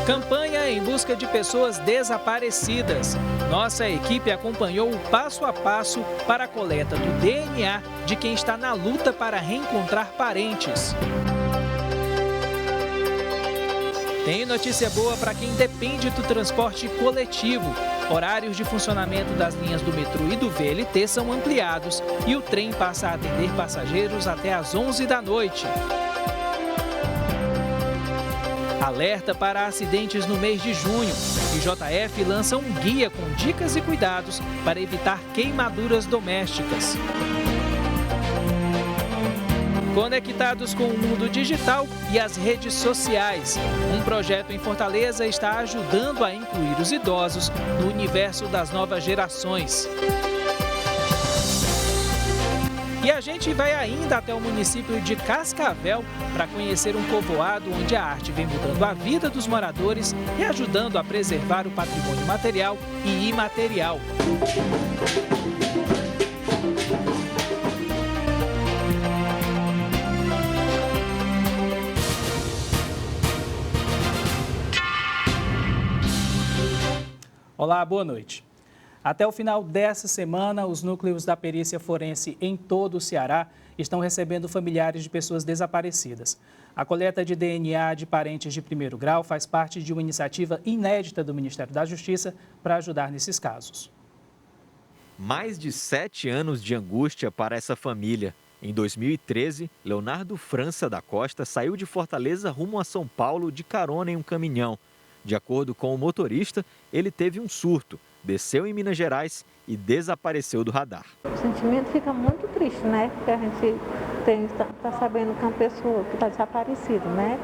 Campanha em busca de pessoas desaparecidas. Nossa equipe acompanhou o passo a passo para a coleta do DNA de quem está na luta para reencontrar parentes. Tem notícia boa para quem depende do transporte coletivo. Horários de funcionamento das linhas do metrô e do VLT são ampliados e o trem passa a atender passageiros até às 11 da noite. Alerta para acidentes no mês de junho. IJF lança um guia com dicas e cuidados para evitar queimaduras domésticas. Conectados com o mundo digital e as redes sociais. Um projeto em Fortaleza está ajudando a incluir os idosos no universo das novas gerações. E a gente vai ainda até o município de Cascavel para conhecer um povoado onde a arte vem mudando a vida dos moradores e ajudando a preservar o patrimônio material e imaterial. Olá, boa noite. Até o final dessa semana, os núcleos da perícia forense em todo o Ceará estão recebendo familiares de pessoas desaparecidas. A coleta de DNA de parentes de primeiro grau faz parte de uma iniciativa inédita do Ministério da Justiça para ajudar nesses casos. Mais de 7 anos de angústia para essa família. Em 2013, Leonardo França da Costa saiu de Fortaleza rumo a São Paulo de carona em um caminhão. De acordo com o motorista, ele teve um surto, desceu em Minas Gerais e desapareceu do radar. O sentimento fica muito triste, né? Porque a gente está sabendo que é uma pessoa que está desaparecida, né?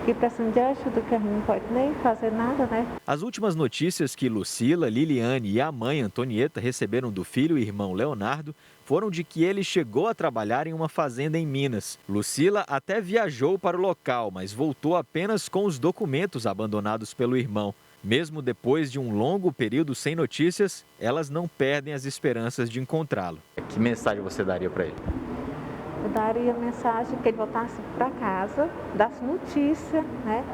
Que precisa de ajuda, que a gente não pode nem fazer nada, né? As últimas notícias que Lucila, Liliane e a mãe Antonieta receberam do filho e irmão Leonardo foram de que ele chegou a trabalhar em uma fazenda em Minas. Lucila até viajou para o local, mas voltou apenas com os documentos abandonados pelo irmão. Mesmo depois de um longo período sem notícias, elas não perdem as esperanças de encontrá-lo. Que mensagem você daria para ele? Eu daria a mensagem que ele voltasse para casa, desse notícia, né?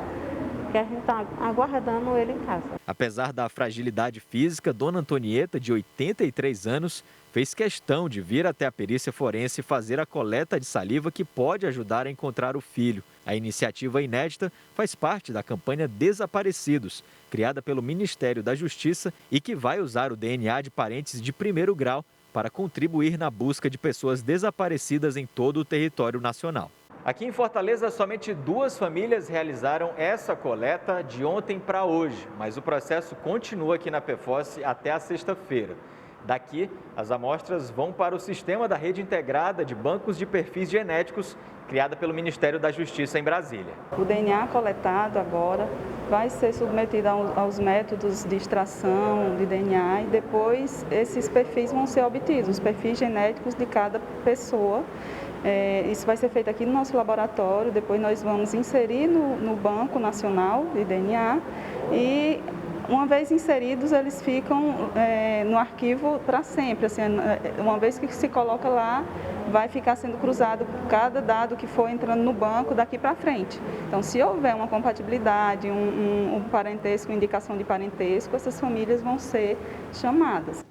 Que a gente está aguardando ele em casa. Apesar da fragilidade física, Dona Antonieta, de 83 anos, fez questão de vir até a perícia forense fazer a coleta de saliva que pode ajudar a encontrar o filho. A iniciativa inédita faz parte da campanha Desaparecidos, criada pelo Ministério da Justiça e que vai usar o DNA de parentes de primeiro grau para contribuir na busca de pessoas desaparecidas em todo o território nacional. Aqui em Fortaleza, somente 2 famílias realizaram essa coleta de ontem para hoje, mas o processo continua aqui na PFOSSE até a sexta-feira. Daqui, as amostras vão para o sistema da Rede Integrada de Bancos de Perfis Genéticos, criada pelo Ministério da Justiça em Brasília. O DNA coletado agora vai ser submetido aos métodos de extração de DNA e depois esses perfis vão ser obtidos, os perfis genéticos de cada pessoa. Isso vai ser feito aqui no nosso laboratório, depois nós vamos inserir no Banco Nacional de DNA e, uma vez inseridos, eles ficam no arquivo para sempre. Assim, uma vez que se coloca lá, vai ficar sendo cruzado cada dado que for entrando no banco daqui para frente. Então, se houver uma compatibilidade, um parentesco, indicação de parentesco, essas famílias vão ser chamadas.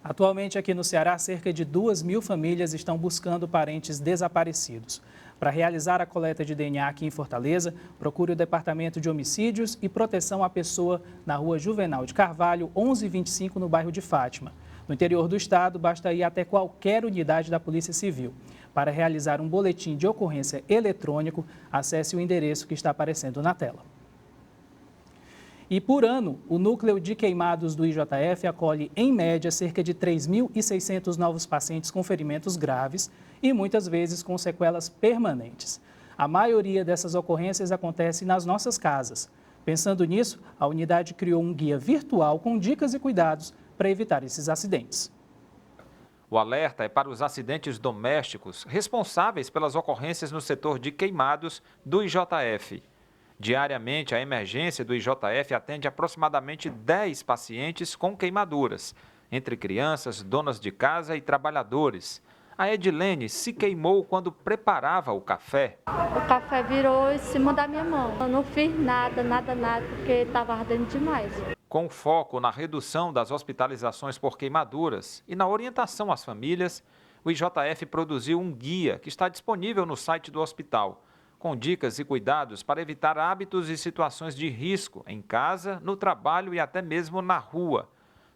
Atualmente, aqui no Ceará, cerca de 2.000 famílias estão buscando parentes desaparecidos. Para realizar a coleta de DNA aqui em Fortaleza, procure o Departamento de Homicídios e Proteção à Pessoa na Rua Juvenal de Carvalho, 1125, no bairro de Fátima. No interior do estado, basta ir até qualquer unidade da Polícia Civil. Para realizar um boletim de ocorrência eletrônico, acesse o endereço que está aparecendo na tela. E por ano, o Núcleo de Queimados do IJF acolhe, em média, cerca de 3.600 novos pacientes com ferimentos graves e muitas vezes com sequelas permanentes. A maioria dessas ocorrências acontece nas nossas casas. Pensando nisso, a unidade criou um guia virtual com dicas e cuidados para evitar esses acidentes. O alerta é para os acidentes domésticos responsáveis pelas ocorrências no setor de queimados do IJF. Diariamente, a emergência do IJF atende aproximadamente 10 pacientes com queimaduras, entre crianças, donas de casa e trabalhadores. A Edilene se queimou quando preparava o café. O café virou em cima da minha mão. Eu não fiz nada, porque estava ardendo demais. Com foco na redução das hospitalizações por queimaduras e na orientação às famílias, o IJF produziu um guia que está disponível no site do hospital, com dicas e cuidados para evitar hábitos e situações de risco em casa, no trabalho e até mesmo na rua.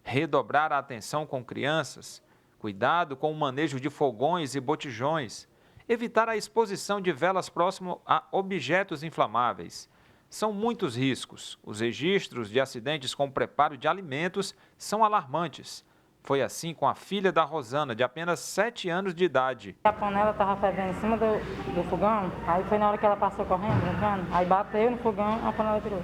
Redobrar a atenção com crianças, cuidado com o manejo de fogões e botijões, evitar a exposição de velas próximo a objetos inflamáveis. São muitos riscos. Os registros de acidentes com preparo de alimentos são alarmantes. Foi assim com a filha da Rosana, de apenas 7 anos de idade. A panela estava fervendo em cima do fogão, aí foi na hora que ela passou correndo, brincando, aí bateu no fogão, a panela virou.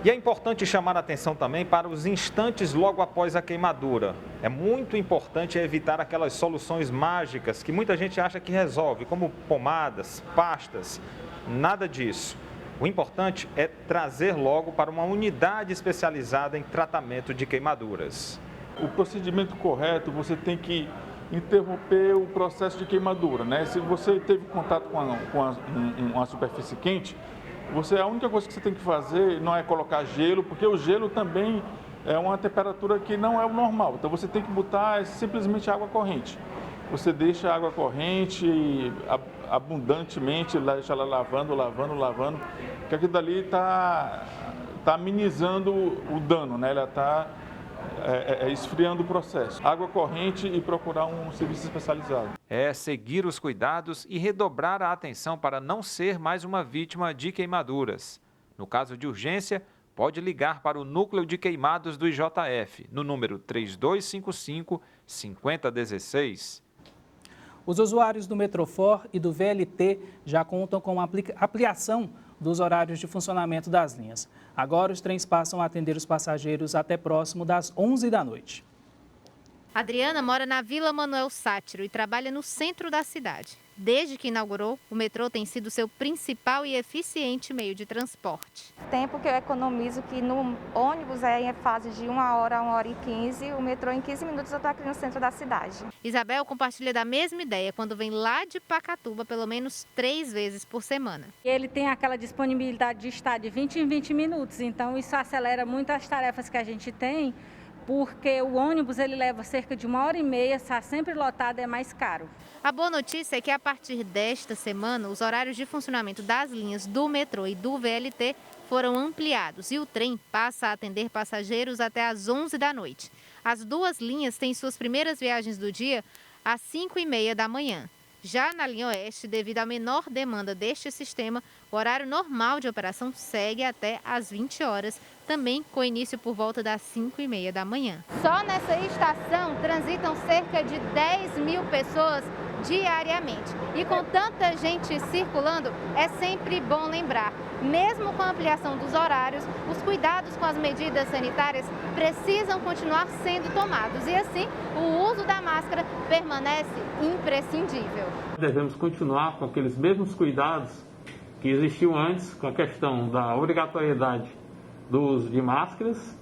E é importante chamar a atenção também para os instantes logo após a queimadura. É muito importante evitar aquelas soluções mágicas que muita gente acha que resolve, como pomadas, pastas. Nada disso. O importante é trazer logo para uma unidade especializada em tratamento de queimaduras. O procedimento correto, você tem que interromper o processo de queimadura, né? Se você teve contato com uma superfície quente, a única coisa que você tem que fazer não é colocar gelo, porque o gelo também é uma temperatura que não é o normal. Então você tem que botar simplesmente água corrente. Você deixa a água corrente abundantemente, deixa ela lavando, que aquilo dali está amenizando o dano, né? Ela está esfriando o processo. Água corrente e procurar um serviço especializado. É seguir os cuidados e redobrar a atenção para não ser mais uma vítima de queimaduras. No caso de urgência, pode ligar para o Núcleo de Queimados do IJF, no número 3255-5016. Os usuários do Metrofor e do VLT já contam com a ampliação dos horários de funcionamento das linhas. Agora, os trens passam a atender os passageiros até próximo das 11 da noite. Adriana mora na Vila Manuel Sátiro e trabalha no centro da cidade. Desde que inaugurou, o metrô tem sido seu principal e eficiente meio de transporte. Tempo que eu economizo, que no ônibus é em fase de 1 hora a 1h15, o metrô em 15 minutos eu estou aqui no centro da cidade. Isabel compartilha da mesma ideia quando vem lá de Pacatuba pelo menos 3 vezes por semana. Ele tem aquela disponibilidade de estar de 20 em 20 minutos, então isso acelera muito as tarefas que a gente tem, porque o ônibus ele leva cerca de 1h30, está sempre lotado, é mais caro. A boa notícia é que a partir desta semana, os horários de funcionamento das linhas do metrô e do VLT foram ampliados e o trem passa a atender passageiros até às 11 da noite. As duas linhas têm suas primeiras viagens do dia às 5h30 da manhã. Já na linha oeste, devido à menor demanda deste sistema, o horário normal de operação segue até às 20 horas, também com início por volta das 5h30 da manhã. Só nessa estação transitam cerca de 10 mil pessoas diariamente. E com tanta gente circulando, é sempre bom lembrar, mesmo com a ampliação dos horários, os cuidados com as medidas sanitárias precisam continuar sendo tomados e assim o uso da máscara permanece imprescindível. Devemos continuar com aqueles mesmos cuidados que existiam antes, com a questão da obrigatoriedade do uso de máscaras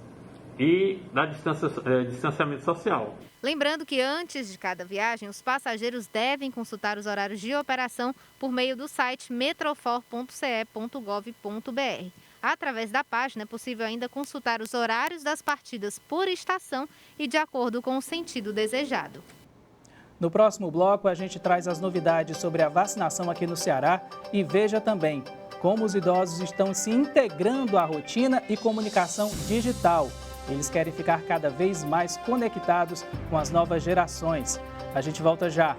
e da distanciamento social. Lembrando que antes de cada viagem, os passageiros devem consultar os horários de operação por meio do site metrofor.ce.gov.br. Através da página é possível ainda consultar os horários das partidas por estação e de acordo com o sentido desejado. No próximo bloco, a gente traz as novidades sobre a vacinação aqui no Ceará e veja também como os idosos estão se integrando à rotina e comunicação digital. Eles querem ficar cada vez mais conectados com as novas gerações. A gente volta já.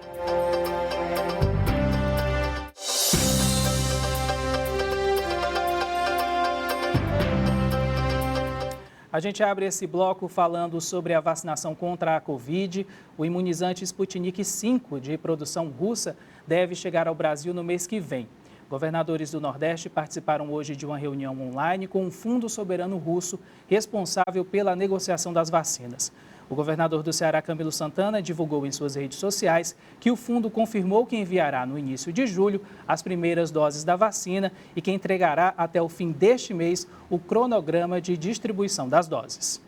A gente abre esse bloco falando sobre a vacinação contra a Covid. O imunizante Sputnik V, de produção russa, deve chegar ao Brasil no mês que vem. Governadores do Nordeste participaram hoje de uma reunião online com o Fundo Soberano Russo, responsável pela negociação das vacinas. O governador do Ceará, Camilo Santana, divulgou em suas redes sociais que o fundo confirmou que enviará no início de julho as primeiras doses da vacina e que entregará até o fim deste mês o cronograma de distribuição das doses.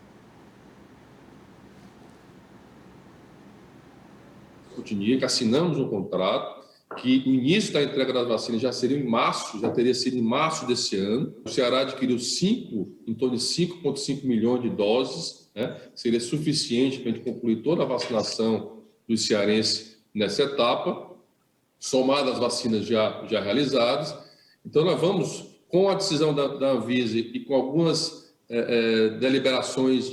O Sputnik, assinamos um contrato que o início da entrega das vacinas já seria em março, já teria sido em março desse ano. O Ceará adquiriu em torno de 5,5 milhões de doses, né? Seria suficiente para a gente concluir toda a vacinação dos cearenses nessa etapa, somadas as vacinas já realizadas. Então, nós vamos, com a decisão da Anvisa e com algumas deliberações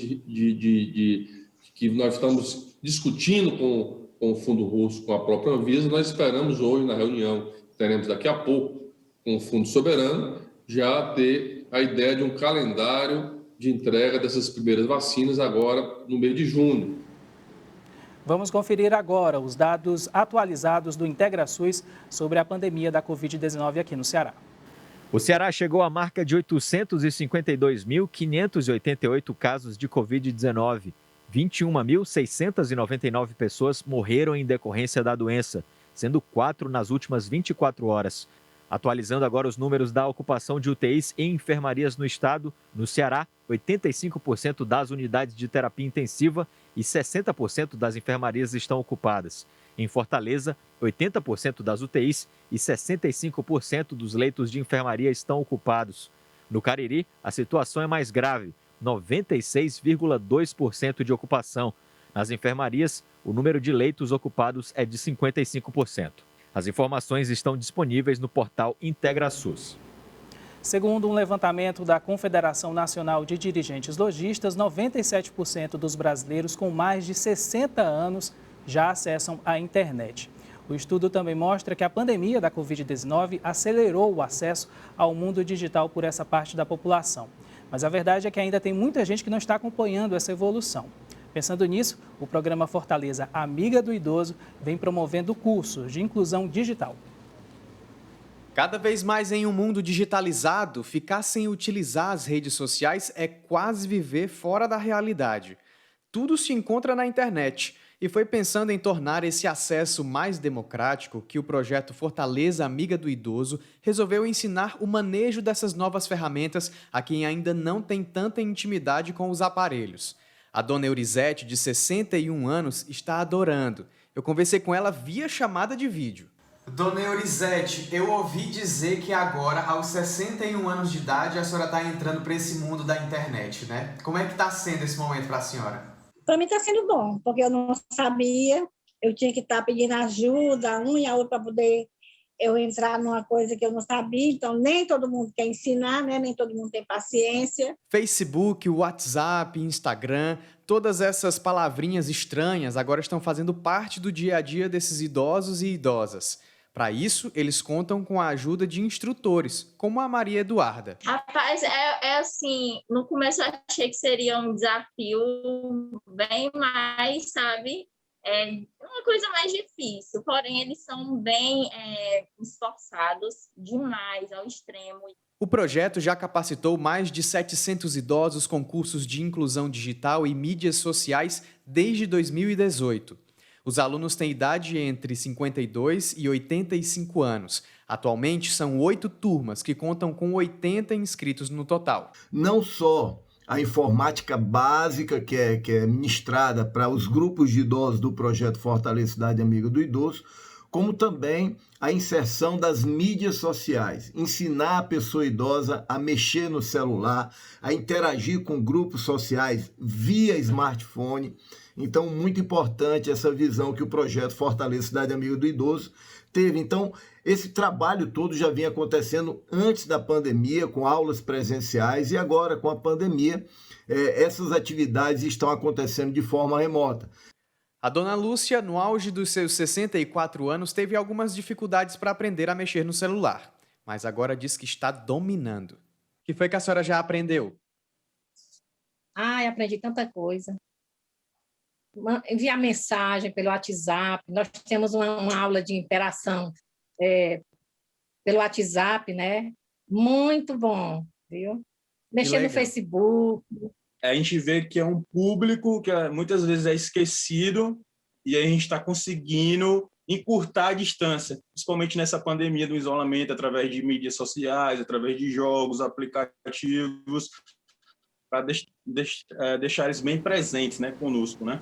que nós estamos discutindo com o Fundo Russo, com a própria Anvisa, nós esperamos hoje, na reunião que teremos daqui a pouco com o Fundo Soberano, já ter a ideia de um calendário de entrega dessas primeiras vacinas agora no mês de junho. Vamos conferir agora os dados atualizados do IntegraSUS sobre a pandemia da Covid-19 aqui no Ceará. O Ceará chegou à marca de 852.588 casos de Covid-19. 21.699 pessoas morreram em decorrência da doença, sendo 4 nas últimas 24 horas. Atualizando agora os números da ocupação de UTIs e enfermarias no estado, no Ceará, 85% das unidades de terapia intensiva e 60% das enfermarias estão ocupadas. Em Fortaleza, 80% das UTIs e 65% dos leitos de enfermaria estão ocupados. No Cariri, a situação é mais grave, 96,2% de ocupação. Nas enfermarias, o número de leitos ocupados é de 55%. As informações estão disponíveis no portal IntegraSUS. Segundo um levantamento da Confederação Nacional de Dirigentes Lojistas, 97% dos brasileiros com mais de 60 anos já acessam a internet. O estudo também mostra que a pandemia da Covid-19 acelerou o acesso ao mundo digital por essa parte da população. Mas a verdade é que ainda tem muita gente que não está acompanhando essa evolução. Pensando nisso, o programa Fortaleza Amiga do Idoso vem promovendo cursos de inclusão digital. Cada vez mais em um mundo digitalizado, ficar sem utilizar as redes sociais é quase viver fora da realidade. Tudo se encontra na internet. E foi pensando em tornar esse acesso mais democrático que o projeto Fortaleza Amiga do Idoso resolveu ensinar o manejo dessas novas ferramentas a quem ainda não tem tanta intimidade com os aparelhos. A dona Eurizete, de 61 anos, está adorando. Eu conversei com ela via chamada de vídeo. Dona Eurizete, eu ouvi dizer que agora, aos 61 anos de idade, a senhora está entrando para esse mundo da internet, né? Como é que está sendo esse momento para a senhora? Para mim está sendo bom, porque eu não sabia, eu tinha que estar pedindo ajuda, um e a outra para poder eu entrar numa coisa que eu não sabia, então nem todo mundo quer ensinar, né? Nem todo mundo tem paciência. Facebook, WhatsApp, Instagram, todas essas palavrinhas estranhas agora estão fazendo parte do dia a dia desses idosos e idosas. Para isso, eles contam com a ajuda de instrutores, como a Maria Eduarda. Rapaz, é assim, no começo eu achei que seria um desafio bem mais, sabe, uma coisa mais difícil, porém eles são bem esforçados demais, ao extremo. O projeto já capacitou mais de 700 idosos com cursos de inclusão digital e mídias sociais desde 2018. Os alunos têm idade entre 52 e 85 anos. Atualmente, são 8 turmas que contam com 80 inscritos no total. Não só a informática básica que é ministrada para os grupos de idosos do projeto Fortaleza Cidade Amiga do Idoso, como também a inserção das mídias sociais, ensinar a pessoa idosa a mexer no celular, a interagir com grupos sociais via smartphone. Então, muito importante essa visão que o projeto Fortaleza Cidade Amiga do Idoso teve. Então, esse trabalho todo já vinha acontecendo antes da pandemia, com aulas presenciais, e agora, com a pandemia, essas atividades estão acontecendo de forma remota. A dona Lúcia, no auge dos seus 64 anos, teve algumas dificuldades para aprender a mexer no celular, mas agora diz que está dominando. O que foi que a senhora já aprendeu? Aprendi tanta coisa. Enviar mensagem pelo WhatsApp, nós temos uma aula de interação pelo WhatsApp, né? Muito bom, viu? Mexer no Facebook. A gente vê que é um público que muitas vezes é esquecido e a gente está conseguindo encurtar a distância, principalmente nessa pandemia do isolamento, através de mídias sociais, através de jogos, aplicativos, para deixar eles bem presentes, né, conosco, né?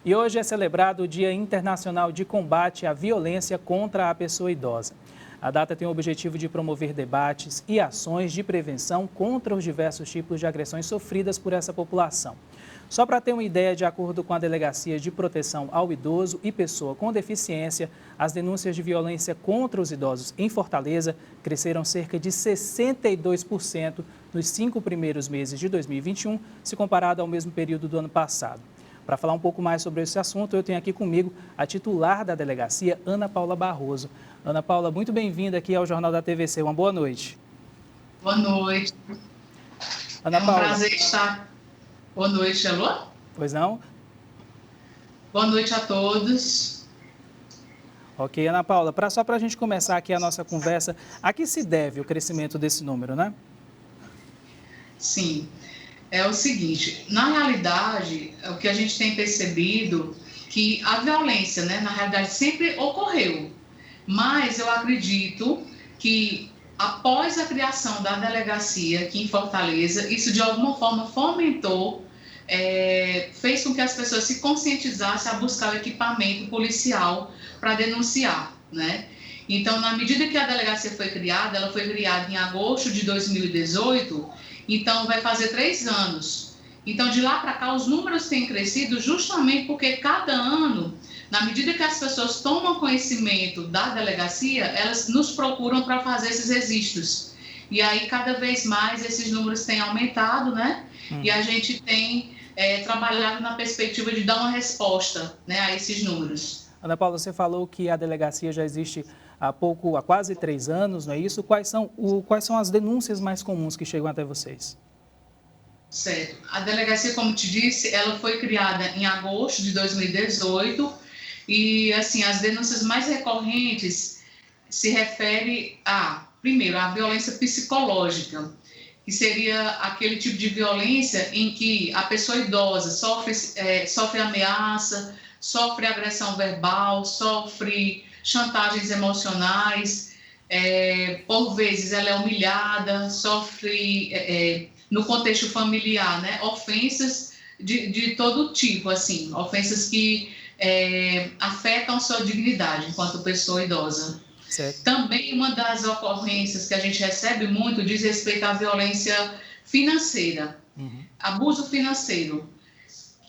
E hoje é celebrado o Dia Internacional de Combate à Violência contra a Pessoa Idosa. A data tem o objetivo de promover debates e ações de prevenção contra os diversos tipos de agressões sofridas por essa população. Só para ter uma ideia, de acordo com a Delegacia de Proteção ao Idoso e Pessoa com Deficiência, as denúncias de violência contra os idosos em Fortaleza cresceram cerca de 62% nos 5 primeiros meses de 2021, se comparado ao mesmo período do ano passado. Para falar um pouco mais sobre esse assunto, eu tenho aqui comigo a titular da delegacia, Ana Paula Barroso. Ana Paula, muito bem-vinda aqui ao Jornal da TVC. Uma boa noite. Boa noite. Ana Paula. É um prazer estar. Boa noite, alô? Pois não? Boa noite a todos. Ok, Ana Paula, só para a gente começar aqui a nossa conversa, a que se deve o crescimento desse número, né? Sim, é o seguinte, na realidade, o que a gente tem percebido que a violência, né, na realidade sempre ocorreu, mas eu acredito que após a criação da delegacia aqui em Fortaleza, isso de alguma forma fomentou, fez com que as pessoas se conscientizassem a buscar o equipamento policial para denunciar, né? Então, na medida que a delegacia foi criada, ela foi criada em agosto de 2018, então vai fazer 3 anos. Então, de lá para cá, os números têm crescido justamente porque cada ano, na medida que as pessoas tomam conhecimento da delegacia, elas nos procuram para fazer esses registros. E aí, cada vez mais, esses números têm aumentado, né? E a gente tem trabalhado na perspectiva de dar uma resposta, né, a esses números. Ana Paula, você falou que a delegacia já existe há quase 3 anos, não é isso? Quais são as denúncias mais comuns que chegam até vocês? Certo. A delegacia, como te disse, ela foi criada em agosto de 2018 e, assim, as denúncias mais recorrentes se referem primeiro, a violência psicológica, que seria aquele tipo de violência em que a pessoa idosa sofre ameaça, sofre agressão verbal, sofre chantagens emocionais, por vezes ela é humilhada, sofre, no contexto familiar, né, ofensas de todo tipo, assim, ofensas que afetam sua dignidade enquanto pessoa idosa. Certo. Também uma das ocorrências que a gente recebe muito diz respeito à violência financeira, abuso financeiro,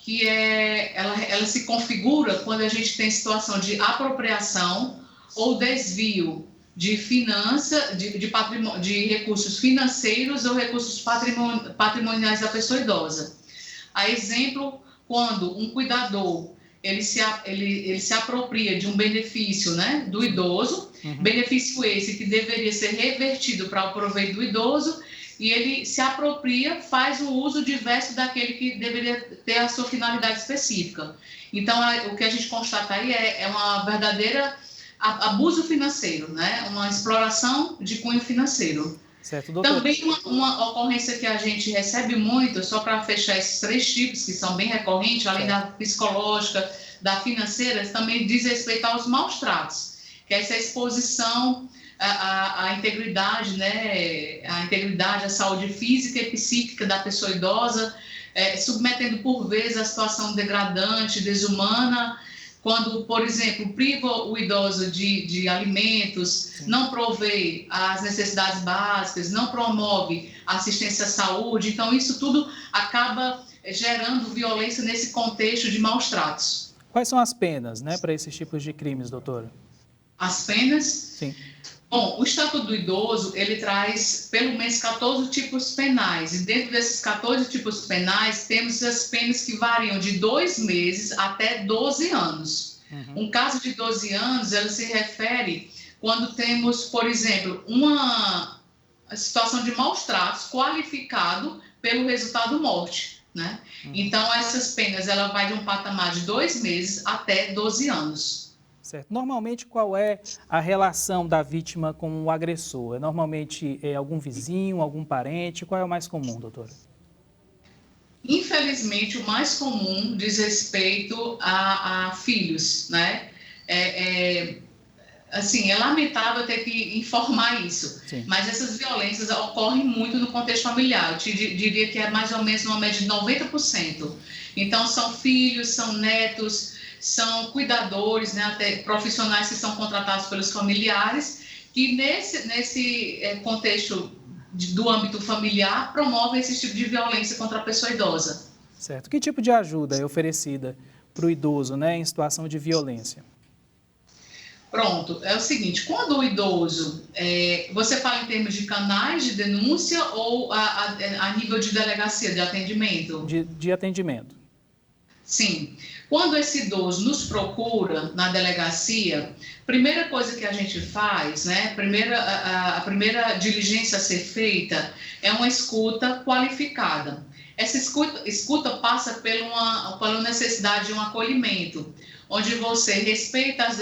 que ela se configura quando a gente tem situação de apropriação ou desvio de de recursos financeiros ou recursos patrimoniais da pessoa idosa. A exemplo, quando um cuidador ele se apropria de um benefício, né, do idoso, benefício esse que deveria ser revertido para o proveito do idoso, e ele se apropria, faz um uso diverso daquele que deveria ter a sua finalidade específica. Então, o que a gente constata aí é uma verdadeira abuso financeiro, né? Uma exploração de cunho financeiro. Certo, doutor. Também uma ocorrência que a gente recebe muito, só para fechar esses 3 tipos, que são bem recorrentes, além da psicológica, da financeira, também diz respeito aos maus tratos, que é essa exposição à integridade, né, a integridade, a saúde física e psíquica da pessoa idosa, submetendo por vezes a situação degradante, desumana, quando, por exemplo, priva o idoso de alimentos, não provê as necessidades básicas, não promove assistência à saúde. Então, isso tudo acaba gerando violência nesse contexto de maus tratos. Quais são as penas, né, para esses tipos de crimes, doutora? As penas? Sim. Bom, o Estatuto do Idoso, ele traz pelo menos 14 tipos penais, e dentro desses 14 tipos penais, temos as penas que variam de 2 meses até 12 anos. Um caso de 12 anos, ela se refere quando temos, por exemplo, uma situação de maus tratos qualificado pelo resultado morte, né? Então, essas penas, ela vai de um patamar de 2 meses até 12 anos. Certo. Normalmente, qual é a relação da vítima com o agressor? Normalmente algum vizinho, algum parente? Qual é o mais comum, doutora? Infelizmente, o mais comum diz respeito a filhos, né? Assim, é lamentável ter que informar isso, sim, mas essas violências ocorrem muito no contexto familiar. Eu diria que é mais ou menos uma média de 90%. Então, são filhos, são netos, são cuidadores, né, até profissionais que são contratados pelos familiares, que nesse contexto do âmbito familiar promovem esse tipo de violência contra a pessoa idosa. Certo. Que tipo de ajuda é oferecida para o idoso, né, em situação de violência? Pronto, é o seguinte, quando o idoso, você fala em termos de canais de denúncia ou a nível de delegacia de atendimento? De atendimento. Sim. Quando esse idoso nos procura na delegacia, primeira coisa que a gente faz, né, a primeira diligência a ser feita é uma escuta qualificada. Essa escuta passa pela necessidade de um acolhimento, onde você respeita as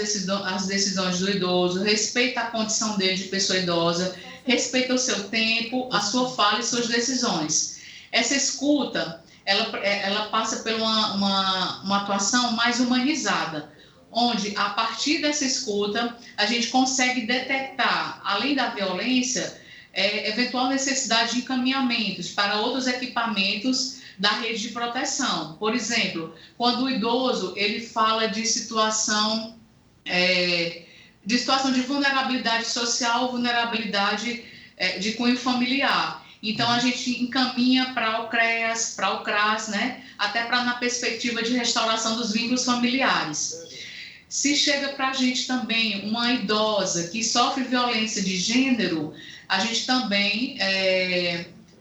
decisões do idoso, respeita a condição dele de pessoa idosa, respeita o seu tempo, a sua fala e suas decisões. Essa escuta, ela passa por uma atuação mais humanizada, onde, a partir dessa escuta, a gente consegue detectar, além da violência, eventual necessidade de encaminhamentos para outros equipamentos da rede de proteção. Por exemplo, quando o idoso ele fala de situação de vulnerabilidade social, vulnerabilidade de cunho familiar. Então, a gente encaminha para o CREAS, para o CRAS, né? Até na perspectiva de restauração dos vínculos familiares. Se chega para a gente também uma idosa que sofre violência de gênero, a gente também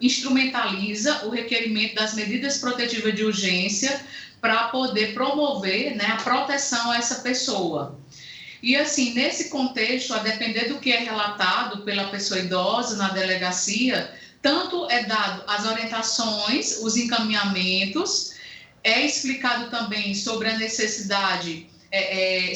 instrumentaliza o requerimento das medidas protetivas de urgência para poder promover, né, a proteção a essa pessoa. E assim, nesse contexto, a depender do que é relatado pela pessoa idosa na delegacia, tanto é dado as orientações, os encaminhamentos, é explicado também sobre a necessidade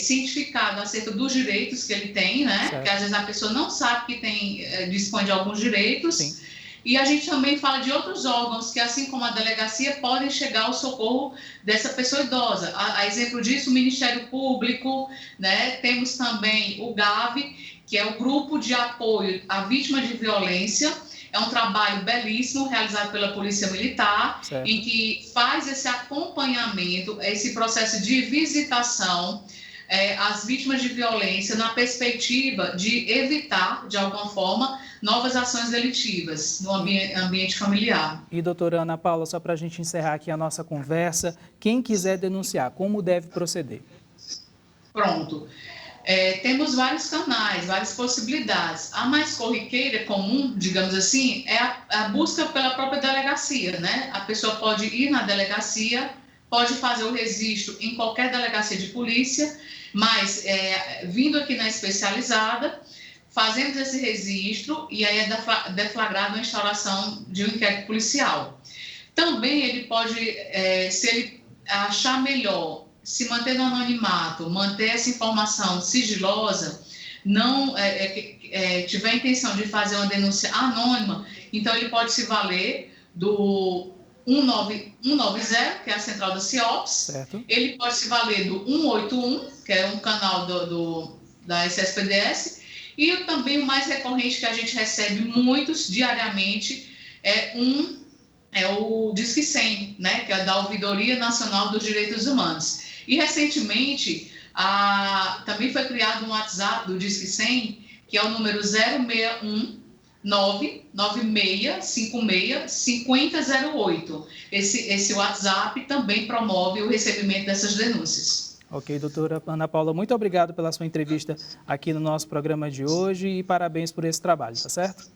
cientificado acerca dos direitos que ele tem, né? Certo. Porque às vezes a pessoa não sabe que dispõe de alguns direitos. Sim. E a gente também fala de outros órgãos que, assim como a delegacia, podem chegar ao socorro dessa pessoa idosa. A exemplo disso, o Ministério Público, né? Temos também o GAV, que é o Grupo de Apoio à Vítima de Violência. É um trabalho belíssimo realizado pela Polícia Militar, certo, em que faz esse acompanhamento, esse processo de visitação às vítimas de violência na perspectiva de evitar, de alguma forma, novas ações delitivas no ambiente familiar. E, doutora Ana Paula, só para a gente encerrar aqui a nossa conversa, quem quiser denunciar, como deve proceder? Pronto. Temos vários canais, várias possibilidades. A mais corriqueira, comum, digamos assim, é a busca pela própria delegacia, né? A pessoa pode ir na delegacia, pode fazer o registro em qualquer delegacia de polícia, mas vindo aqui na especializada, fazemos esse registro e aí é deflagrada a instauração de um inquérito policial. Também ele pode, se ele achar melhor, se manter no anonimato, manter essa informação sigilosa, não tiver a intenção de fazer uma denúncia anônima, então ele pode se valer do 190, que é a central da CIOPS, certo, ele pode se valer do 181, que é um canal da SSPDS, e também o mais recorrente que a gente recebe muitos diariamente é o Disque 100, né, que é da Ouvidoria Nacional dos Direitos Humanos. E, recentemente, também foi criado um WhatsApp do Disque 100, que é o número 061 99656 5008. Esse WhatsApp também promove o recebimento dessas denúncias. Ok, doutora Ana Paula, muito obrigado pela sua entrevista aqui no nosso programa de hoje e parabéns por esse trabalho, tá certo?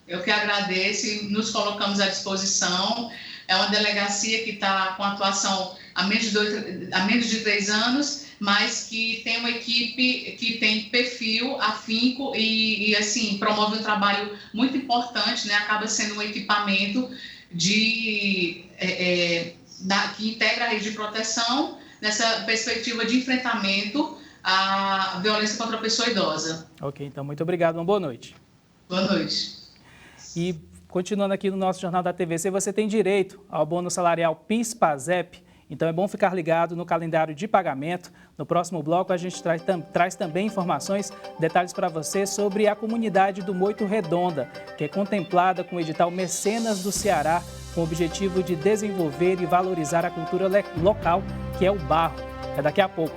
Eu que agradeço e nos colocamos à disposição. É uma delegacia que está com atuação há menos de 3 anos, mas que tem uma equipe que tem perfil, afinco e assim, promove um trabalho muito importante, né? Acaba sendo um equipamento que integra a rede de proteção nessa perspectiva de enfrentamento à violência contra a pessoa idosa. Ok, então muito obrigado, uma boa noite. Boa noite. E continuando aqui no nosso Jornal da TVC, você tem direito ao bônus salarial PIS/PASEP, então é bom ficar ligado no calendário de pagamento. No próximo bloco a gente traz também informações, detalhes para você sobre a comunidade do Moito Redonda, que é contemplada com o edital Mecenas do Ceará com o objetivo de desenvolver e valorizar a cultura local, que é o barro. É daqui a pouco.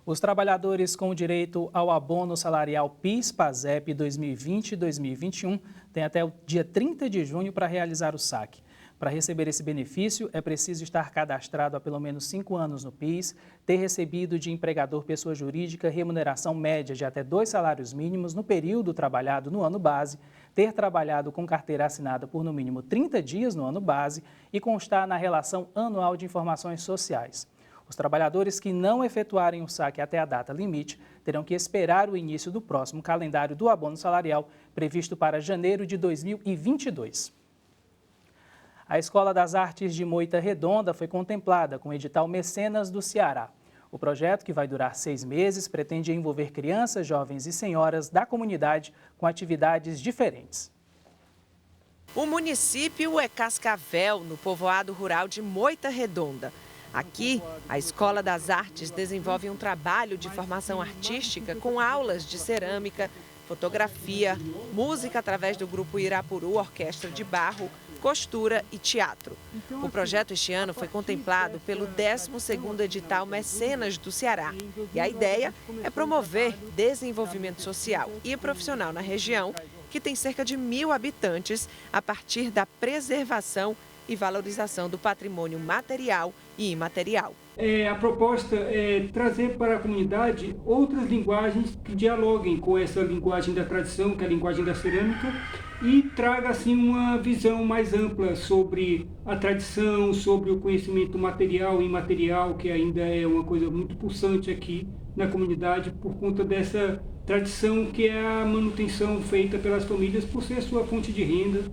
Os trabalhadores com direito ao abono salarial PIS/PASEP 2020 e 2021 têm até o dia 30 de junho para realizar o saque. Para receber esse benefício, é preciso estar cadastrado há pelo menos 5 anos no PIS, ter recebido de empregador pessoa jurídica remuneração média de até 2 salários mínimos no período trabalhado no ano base, ter trabalhado com carteira assinada por no mínimo 30 dias no ano base e constar na relação anual de informações sociais. Os trabalhadores que não efetuarem o saque até a data limite terão que esperar o início do próximo calendário do abono salarial, previsto para janeiro de 2022. A Escola das Artes de Moita Redonda foi contemplada com o edital Mecenas do Ceará. O projeto, que vai durar 6 meses, pretende envolver crianças, jovens e senhoras da comunidade com atividades diferentes. O município é Cascavel, no povoado rural de Moita Redonda. Aqui, a Escola das Artes desenvolve um trabalho de formação artística com aulas de cerâmica, fotografia, música através do grupo Irapuru Orquestra de Barro, costura e teatro. O projeto este ano foi contemplado pelo 12º edital Mecenas do Ceará. E a ideia é promover desenvolvimento social e profissional na região, que tem cerca de 1.000 habitantes, a partir da preservação e valorização do patrimônio material e imaterial. A proposta é trazer para a comunidade outras linguagens que dialoguem com essa linguagem da tradição, que é a linguagem da cerâmica, e traga assim uma visão mais ampla sobre a tradição, sobre o conhecimento material e imaterial, que ainda é uma coisa muito pulsante aqui na comunidade por conta dessa tradição que é a manutenção feita pelas famílias por ser sua fonte de renda.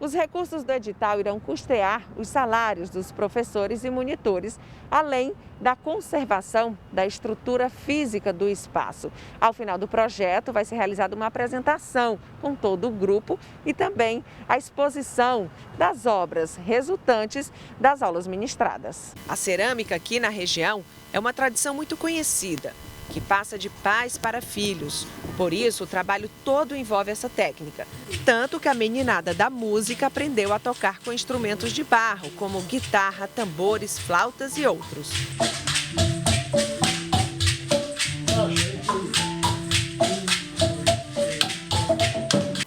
Os recursos do edital irão custear os salários dos professores e monitores, além da conservação da estrutura física do espaço. Ao final do projeto, vai ser realizada uma apresentação com todo o grupo e também a exposição das obras resultantes das aulas ministradas. A cerâmica aqui na região é uma tradição muito conhecida, que passa de pais para filhos. Por isso, o trabalho todo envolve essa técnica. Tanto que a meninada da música aprendeu a tocar com instrumentos de barro, como guitarra, tambores, flautas e outros.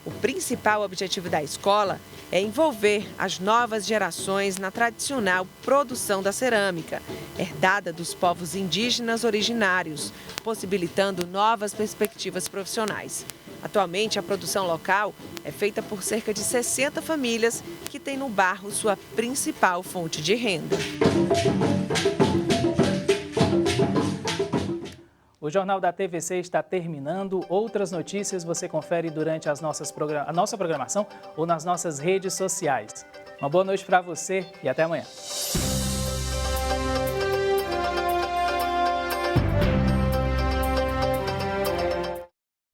O principal objetivo da escola é envolver as novas gerações na tradicional produção da cerâmica, herdada dos povos indígenas originários, possibilitando novas perspectivas profissionais. Atualmente, a produção local é feita por cerca de 60 famílias que têm no barro sua principal fonte de renda. O Jornal da TVC está terminando. Outras notícias você confere durante a nossa programação ou nas nossas redes sociais. Uma boa noite para você e até amanhã.